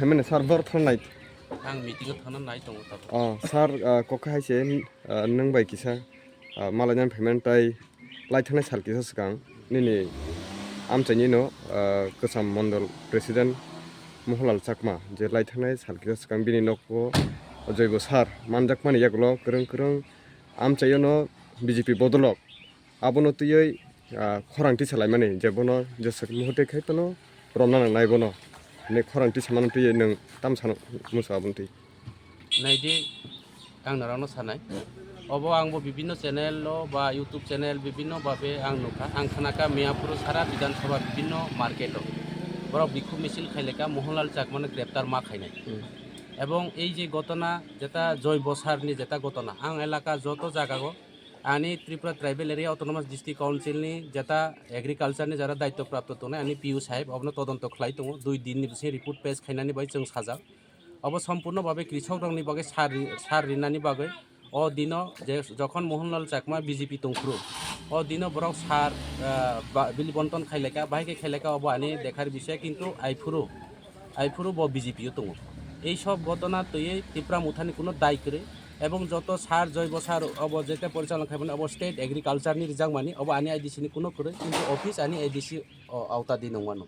हेमेने सार बर थानाय आं मिटिंआव थांनानै दङ सार कका हायसे नों बाय किसा मालायनान पेमेन्ट ताय लाइथानाय सार किसा सिगां निनि आमचाइनि न गोसाम मण्डल प्रेसिडेन्ट मोहनलाल चाकमा जे लाइथानाय सार किसा सिगां बिनि न'खौ जयबो सार मानजाक मानि यागल गोरों गोरों आमचाइयो न बिजेपि बदलक आबनो तुयै खरांथि सालाय माने जेबनो जेसक मुहते खायतनो रमना नायबनो ने खरांथि सामान तुयै नों ताम सान मुसा बुंथि नायदि आं नारावनो सानाय अब आंबो विभिन्न चैनल बा यूट्यूब चैनल विभिन्न भावे आं नुखा आं खानाका मियापुर सारा विधानसभा विभिन्न मार्केट बराव बिखु मिছিল खाइलेका मोहनलाल चाकमाने ग्रेप्तार मा खाइनाय এবং এই যে ঘটনা যেটা জৈব সারনি যেটা ঘটনা আং এলাকা যত জায়গাগো আনি Tripura tribal area autonomous district কাউন্সিলনি যেটা এগ্রিকালচারনি যারা দায়িত্বপ্রাপ্ত দङ আনি পিউ সাহেব অবনো তদন্ত খাই দङ 2 দিনनि बिसे रिपोर्ट पेश खाइनानि बाय जों साजा अब सम्पूर्णभावे कृषक रंनि बागै सार रिनानि बागै अ दिन जे जखन मोहनलाल चाकमा बीजेपी तंख्रु अ दिन बराव सार बिलि बन्टन खाइलेका बाहायके खाइलेका अब आनि देखार বিষয় কিন্তু আইফুরু ব বিজেপিও দङ এই সব ঘটনা তৈরি ত্রিপুরা মুথানি কোনো দায় করে এবং যত সার জৈব সার অব যেতে পরিচালনা খাইবেন অব স্টেট এগ্রিকালচারনি রিজাং মানি অব আনি আইডিসিনি কোনো করে কিন্তু অফিস আনি আইডিসি আওতা দি নङानो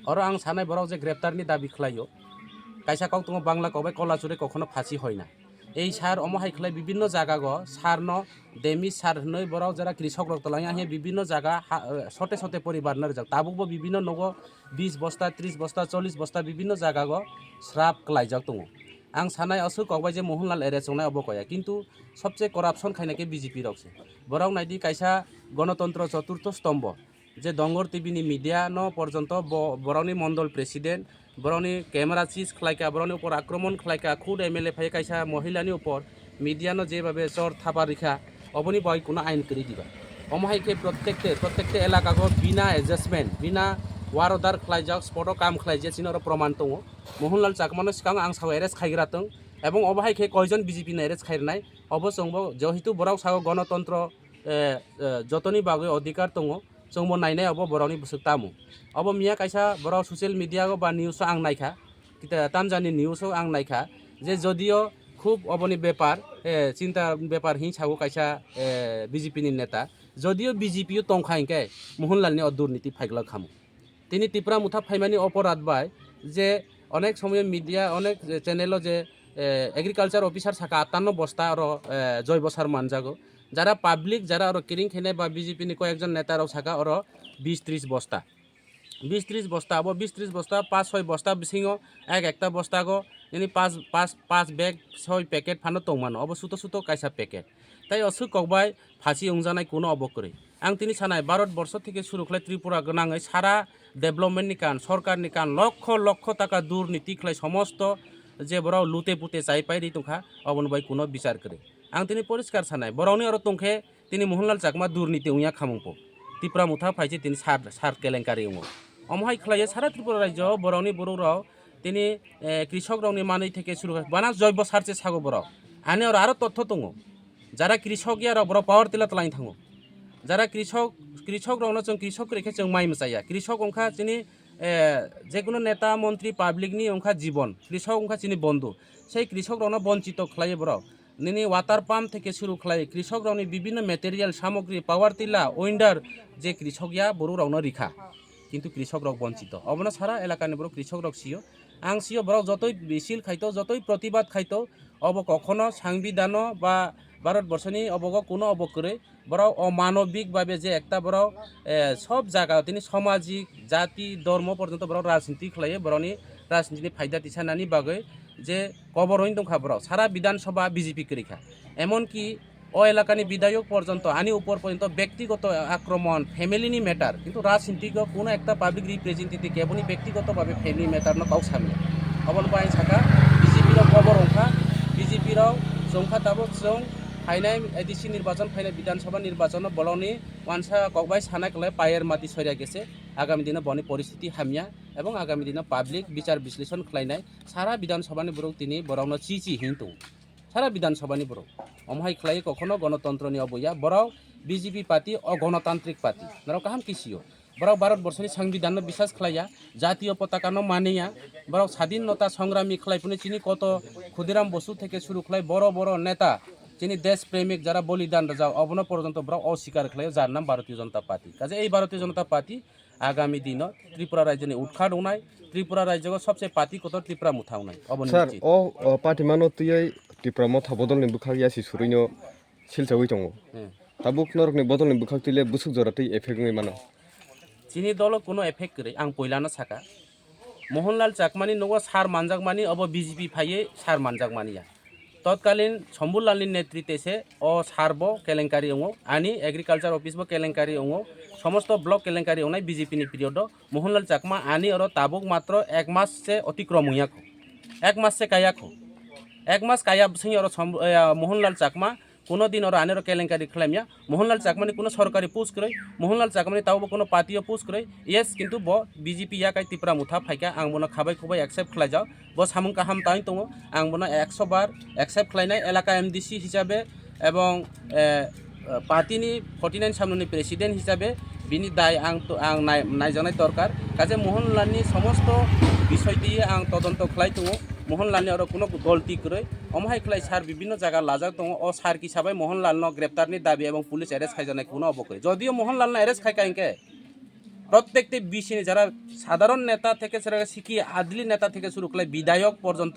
আর আং সানাই বরাव যে গ্রেপ্তারনি দাবি খালাयो কাইসা কাউ তোমা বাংলা কবে কলাচুরে কখনো ফাঁসি হয় না এই সার অমহাই খালাই বিভিন্ন জায়গা গ সার ন ডেমি সার নই বরাव যারা কৃষক রক্তলাই আহে বিভিন্ন জায়গা সতে সতে পরিবার ন রেজাক তাবুকবো বিভিন্ন নগ 20 বস্তা 30 বস্তা 40 বস্তা বিভিন্ন জায়গা গ শ্রাপ ক্লাইজাক দङ आं सानाय असु कबाय जे मोहनलाल एरेस्ट संनाय अबकया किन्तु सबसे करापसन खाइनाके बीजेपी रक्से बराव नायदि काइसा गणतंत्र चतुर्थ स्तम्भ जे दंगर टीवीनि मीडिया न पर्यन्त बरावनि मण्डल प्रेसिडेंट बरावनि कैमरा सीज खलायका बरावनि ऊपर आक्रमण खलायका खुद एमएलए फाय काइसा महिलानि ऊपर मीडिया न जेभाबे चर थापा रिखा अबनि बाय कोनो आइन करि दिबा अमहायके प्रत्येकटे एलाका गो बिना एडजस्टमेंट बिना वारदार खलायजाक स्पटआव काम खलायजे सिनर प्रमाण दङ मोहनलाल चाकमानो सिगां आं साव एरेस्ट खाइग्राथों एबं अबहायके कयजन बीजेपी न एरेस्ट खाइरनाय अब जोंबो जेहितु बराव साव गणतंत्र जतनि बागै अधिकार दङ जोंबो नायनाय अब बरावनि बुसुकतामु अब मिया काइसा बराव ससियेल मीडिया गो बा निउस आं नायखा तामजानि निउस आं नायखा जे जदियो खूब अबनि बेपार चिंता बेपार हिंसागो काइसा बीजेपी नि नेता जदियो बीजेपी तंखाइके मोहनलालनि दुर्नीति फाइगला खामो তিনি ত্রিপুরা মুথা ফাইমানি অপরাধ বাই যে অনেক সময় মিডিয়া অনেক চ্যানেল যে এগ্রিকালচার অফিসার সাকা 58 বস্তা আর জৈব সার মানজাগো যারা পাবলিক যারা আর কিরিং খেনে বা বিজেপি নি কয়েকজন নেতারাও সাকা আর 20-30 বস্তা 20-30 বস্তা আবো 20-30 বস্তা 5-6 বস্তা বিসিংও একটা বস্তা গো ইনি 5 ব্যাগ 6 প্যাকেট ফানো তংমানো অব সুতো সুতো কাইসা প্যাকেট তাই असु কবাই ফাঁসি উংজানাই কোনো অবকরে आं तिनी सानाय भारतवर्ष থেকে শুরু খাই ত্রিপুরা গনাঙै সারা डेभलपमेन्टनि कान सरकारनि कान लक्ष लक्ष टाका दुर्नीति खालाय समस्त जे बराव लुते पुते चाइ पाइ दंखा अबन बाय कोनो बिचार करे आं तिनी परिष्कार सानाय बरावनि आरो तंखे तिनी मोहनलाल चाकमा दुर्नीति उया खामुंपो ত্রিপুরা मुथा फाइजे तिनी सार केलेंकारि उमो अमहाय खालाय सारा ত্রিপুরা राज्य बरावनि बरुराव तिनी कृषक रावनि मानै থেকে শুরু बाना जैब सारचे सागो बराव आने आरो तथ्य दङ যারা কৃষক ইয়ার বড় পাওয়ার টিলা তলাই থাঙ্গো যারা কৃষক রওনা जों কৃষক রেখে जों माइ मसाया কৃষক अंखा चिनी যে কোনো নেতা মন্ত্রী পাবলিকনি अंखा জীবন কৃষক अंखा चिनी বন্ধু সেই কৃষক রওনা বঞ্চিত খলাই বড় নিনি ওয়াটার পাম্প থেকে শুরু খলাই কৃষক রওনি বিভিন্ন ম্যাটেরিয়াল সামগ্রী পাওয়ার টিলা উইন্ডার যে কৃষক ইয়া বড় রওনা রিখা কিন্তু কৃষক রক বঞ্চিত অবনা সারা এলাকানি বড় কৃষক রক সিও আং সিও বড় যতই মিছিল খাইতো যতই প্রতিবাদ খাইতো অব কখনো সাংবিধান বা ভারতবর্ষনি অবগ কোনো অবকরে বড় অমানবিকভাবে যে একটা বড় সব জায়গা তিনি সামাজিক জাতি ধর্ম পর্যন্ত বড় রাজনীতি খালায় বড়নি রাজনীতি ফায়দা তিসানানি বাগৈ যে কবর হইন দংখা বড় সারা বিধানসভা বিজেপি করিখা এমনকি ও এলাকানি বিধায়ক পর্যন্ত আনি উপর পর্যন্ত ব্যক্তিগত আক্রমণ ফ্যামিলিনি ম্যাটার কিন্তু রাজনীতিক কোনো একটা পাবলিক রিপ্রেজেন্টেটিভ কেবনি ব্যক্তিগতভাবে ফ্যামিলি ম্যাটার ন কাউ সামনে অবন পাই সাকা বিজেপির কবর অংখা বিজেপির জংখা তাবো जों फाइनाय एडिसि निर्वाचन फाइनाय विधानसभा निर्वाचन बलनि वानसा कगबाय सानाय कले पायर माति सरिया गेसे आगामी दिन बनि परिस्थिति हामिया एवं आगामी दिन पाब्लिक विचार विश्लेषण खलायनाय सारा विधानसभानि बरौ तिनि बरावनो चिचि हिंतु सारा विधानसभानि बरौ अमहाय खलाय कखनो गणतन्त्रनि अबया बराव बीजेपी पार्टी अगणतान्त्रिक पार्टी नराव काहाम किसियो বরক ভারতবর্ষनि সংবিধাननो বিশ্বাস खालाया জাতীয় পতাকানো মানিয়া বরক স্বাধীনতা সংগ্রামী খালাইপুনি চিনি কত ক্ষুদিরাম বসু থেকে শুরু খালাই বড় বড় নেতা যিনি দেশ প্রেমিক যারা বলিদান যাও অবন পর্যন্ত বরক অস্বীকার খালায় যার নাম ভারতীয় জনতা পার্টি কাজে এই ভারতীয় জনতা পার্টি আগামী দিন ত্রিপুরা রাজ্যनि উৎখাত উনাই ত্রিপুরা রাজ্যকে সবচেয়ে পার্টি কত ত্রিপুরা মুথা উনাই অবনি স্যার ও পার্টি মানো তুই ত্রিপুরা মথা বদলনি বুখাক ইয়াসি সুরৈনো শিলচাওই দङ তাবুক নরকनि বদলनि बुखाक तुले बुसुक जरातै एफेक्ट नङै मानो चिनी दल कोनो एफेक्ट करे आं पहिलानो साका मोहनलाल चाकमानि नगो सार मानजाकमानि अब बीजेपी फाइए सार मानजाकमानिया तत्कालीन शम्भुलालनि नेतृत्वे से ओ सारबो केलेंकारी अंगो आनी एग्रीकालचार ऑफिस बो केलेंकारी अंगो समस्त ब्लॉक केलेंकारी अंगनाय बीजेपी नि पीरियड मोहनलाल चाकमा आनी और ताबुक मात्र 1 मास से अतिक्रम हुयाखो 1 मास से कायाखो 1 मास काया सिंह और मोहनलाल चाकमा কোনো দিন ওরা আনের কেলেঙ্কারি খেলামিয়া মোহনলাল চাকমানি কোনো সরকারি পোস্ট করে মোহনলাল চাকমানি তাও কোনো পার্টিও পোস্ট করে ইয়েস কিন্তু ব বিজেপি ইয়াকাই ত্রিপুরা মুথা ফাইকা আং বনো খাবাই খুবাই একসেপ্ট খালাই যাও ব সামুং কাহাম তাই দङ আং বনো 100 বার একসেপ্ট খালাইনাই এলাকা এমডিসি হিসাবে এবং পার্টিনি 49 সামনে প্রেসিডেন্ট হিসাবে বিনি দায় আং নাইজানাই দরকার কাজে মোহনলালনি সমস্ত বিষয় দিয়ে আং তদন্ত খালাই দङ मोहनलालनि और कोनो गलती करे अमहाय खलाय सार विभिन्न जगह लाजाक दङ ओ सार की हिसाबै मोहनलालनो ग्रेप्तारनि दाबी एवं पुलिस एरेस्ट खायजानाय कोनो अबकरे যদিও मोहनलालनो एरेस्ट खायकाइनके প্রত্যেকটি বিসিনি যারা সাধারণ নেতা থেকে সেরা শিকি আদলি নেতা থেকে শুরু করে বিধায়ক পর্যন্ত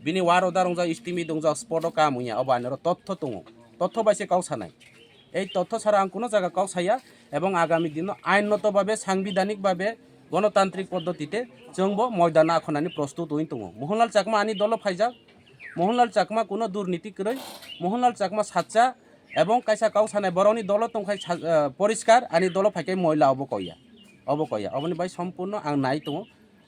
বিনি ওয়ার অদার রংজা ইস্টিমি দংজা স্পট কাম হইয়া অবানের তথ্য দङ তথ্য বাইসে কাউসানাय এই তথ্য ছাড়া আং কোনো জায়গা কাউসাইয়া এবং আগামী দিন আইনগতভাবে সাংবিধানিকভাবে গণতান্ত্রিক পদ্ধতিতে जोंबो मयदान आखनानि प्रस्तुत हुइन दङ मोहनलाल चाकमा आनी दल फाइजाक मोहनलाल चाकमा कोनो दुर्नीति करे मोहनलाल चाकमा साच्चा एवं कायसा काउसानाय बरनि दल तंखाय परिष्कार आनी दल फाइकाय महिला अबकया अबनि बाय सम्पूर्ण आं नाय दङ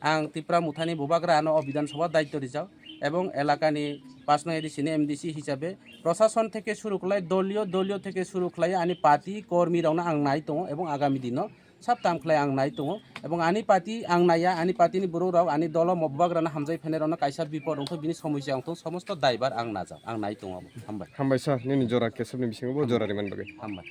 आं त्रिपुरा मुथानि बुबाग्रा आनो विधानसभा दायित्व रिजाव एवं एलाकानि 5 नং एडिसिनि एमडिसि हिसाबै प्रशासन থেকে শুরু করে দলীয় থেকে শুরু করে आनी पार्टी कर्मी रावना आं नाय दङ एवं आगामी दिन सब ताम खलाय आं नाय दङ एवं आनी पार्टी आं नाया आनी पार्टीनि बर' राव आनी दल मब्बाग्राना हामजाय फेनेरावना कायसा बिपद अंथ बिनि समस्या अंथ समस्त दायबार आं नाजा आं नाय दङ हामबाय हामबाय सार निनि जरा केसबनि बिसिङावबो जरारि मोनबाय हामबाय